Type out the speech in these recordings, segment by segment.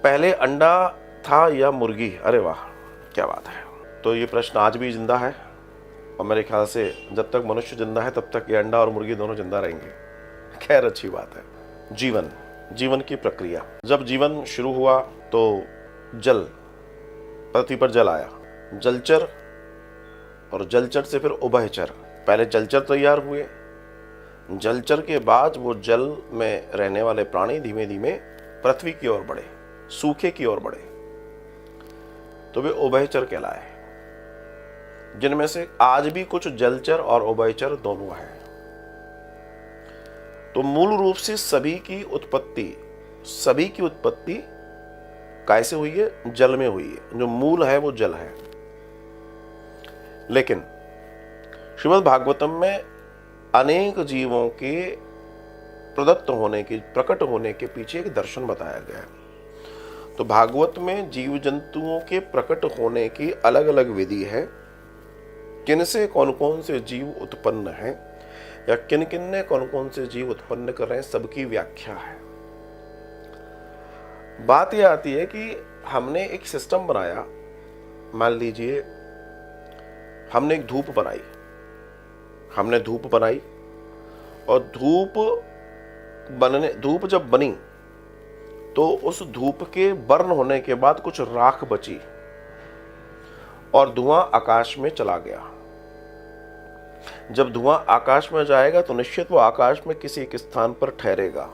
पहले अंडा था या मुर्गी? अरे वाह, क्या बात है। तो ये प्रश्न आज भी जिंदा है और मेरे ख्याल से जब तक मनुष्य जिंदा है तब तक ये अंडा और मुर्गी दोनों जिंदा रहेंगे। खैर, अच्छी बात है। जीवन की प्रक्रिया। जब जीवन शुरू हुआ तो जल, पृथ्वी पर जल आया, जलचर, और जलचर से फिर उभयचर। पहले जलचर तैयार हुए, जलचर के बाद वो जल में रहने वाले प्राणी धीमे धीमे पृथ्वी की ओर बढ़े, सूखे की ओर बढ़े, तो वे उभयचर कहलाए, जिनमें से आज भी कुछ जलचर और उभयचर दोनों हैं। तो मूल रूप से सभी की उत्पत्ति कैसे हुई है? जल में हुई है। जो मूल है वो जल है। लेकिन श्रीमद् भागवतम में अनेक जीवों के प्रकट होने के पीछे एक दर्शन बताया गया है। तो भागवत में जीव जंतुओं के प्रकट होने की अलग अलग विधि है। किन से कौन कौन से जीव उत्पन्न हैं या किन किन ने कौन कौन से जीव उत्पन्न कर रहे हैं, सबकी व्याख्या है। बात यह आती है कि हमने एक सिस्टम बनाया। मान लीजिए हमने एक धूप बनाई और धूप जब बनी तो उस धूप के बर्न होने के बाद कुछ राख बची और धुआं आकाश में चला गया। जब धुआं आकाश में जाएगा तो निश्चित वो आकाश में किसी एक स्थान पर ठहरेगा,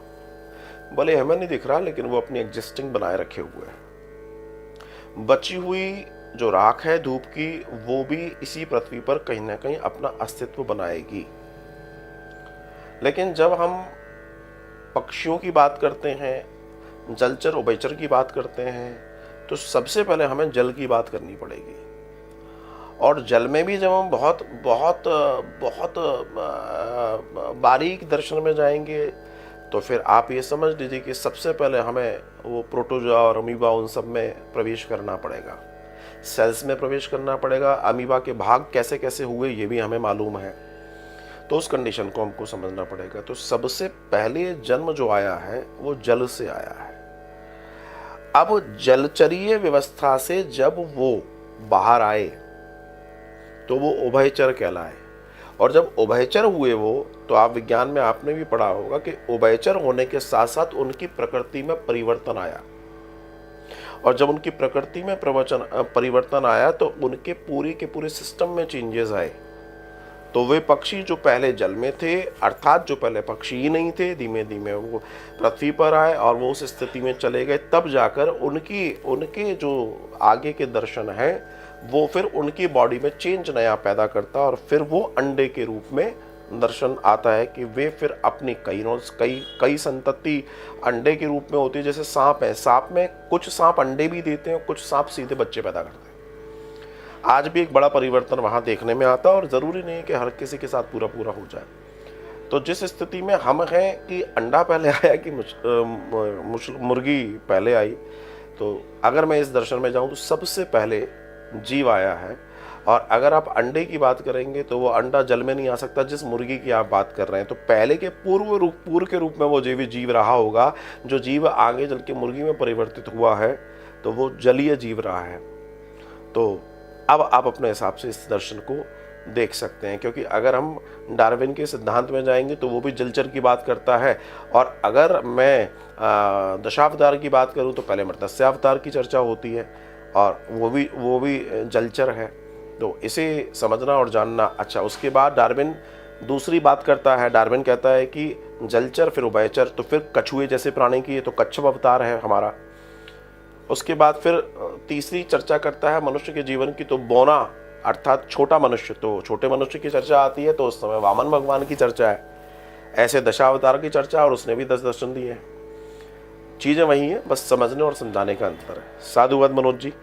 भले हमें नहीं दिख रहा, लेकिन वो अपनी एग्जिस्टिंग बनाए रखे हुए है। बची हुई जो राख है धूप की, वो भी इसी पृथ्वी पर कहीं ना कहीं अपना अस्तित्व बनाएगी। लेकिन जब हम पक्षियों की बात करते हैं, जलचर उभयचर की बात करते हैं, तो सबसे पहले हमें जल की बात करनी पड़ेगी। और जल में भी जब हम बहुत बहुत बहुत बारीक दर्शन में जाएंगे तो फिर आप ये समझ लीजिए कि सबसे पहले हमें वो प्रोटोजोआ और अमीबा उन सब में प्रवेश करना पड़ेगा, सेल्स में प्रवेश करना पड़ेगा। अमीबा के भाग कैसे कैसे हुए ये भी हमें मालूम है, तो उस कंडीशन को हमको समझना पड़ेगा। तो सबसे पहले जन्म जो आया है वो जल से आया है। अब जलचरीय व्यवस्था से जब वो बाहर आए तो वो उभयचर कहलाए। और जब उभयचर हुए वो, तो आप विज्ञान में आपने भी पढ़ा होगा कि उभयचर होने के साथ साथ उनकी प्रकृति में परिवर्तन आया। और जब उनकी प्रकृति में परिवर्तन आया तो उनके पूरे के पूरे सिस्टम में चेंजेस आए। तो वे पक्षी जो पहले जल में थे, अर्थात जो पहले पक्षी ही नहीं थे, धीमे धीमे वो पृथ्वी पर आए और वो उस स्थिति में चले गए। तब जाकर उनके जो आगे के दर्शन हैं वो फिर उनकी बॉडी में चेंज नया पैदा करता है और फिर वो अंडे के रूप में दर्शन आता है कि वे फिर अपनी कई संतति अंडे के रूप में होती है। जैसे सांप है, सांप में कुछ सांप अंडे भी देते हैं, कुछ सांप सीधे बच्चे पैदा करते हैं। आज भी एक बड़ा परिवर्तन वहां देखने में आता है और जरूरी नहीं है कि हर किसी के साथ पूरा हो जाए। तो जिस स्थिति में हम हैं कि अंडा पहले आया कि मुर्गी पहले आई, तो अगर मैं इस दर्शन में जाऊं तो सबसे पहले जीव आया है। और अगर आप अंडे की बात करेंगे तो वो अंडा जल में नहीं आ सकता। जिस मुर्गी की आप बात कर रहे हैं, तो पहले के पूर्व के रूप में वो जीव रहा होगा। जो जीव आगे चल के मुर्गी में परिवर्तित हुआ है तो वो जलीय जीव रहा है। तो अब आप अपने हिसाब से इस दर्शन को देख सकते हैं, क्योंकि अगर हम डार्विन के सिद्धांत में जाएंगे तो वो भी जलचर की बात करता है। और अगर मैं दशावतार की बात करूं तो पहले मत्स्यावतार की चर्चा होती है और वो भी जलचर है। तो इसे समझना और जानना अच्छा। उसके बाद डार्विन दूसरी बात करता है। डार्विन कहता है कि जलचर फिर उभयचर, तो फिर कछुए जैसे प्राणी की, तो कच्छप अवतार है हमारा। उसके बाद फिर तीसरी चर्चा करता है मनुष्य के जीवन की, तो बौना अर्थात छोटा मनुष्य, तो छोटे मनुष्य की चर्चा आती है। तो उस समय वामन भगवान की चर्चा है। ऐसे दशावतार की चर्चा, और उसने भी 10 दर्शन दिए हैं। चीजें वही है, बस समझने और समझाने का अंतर है। साधुवाद मनोज जी।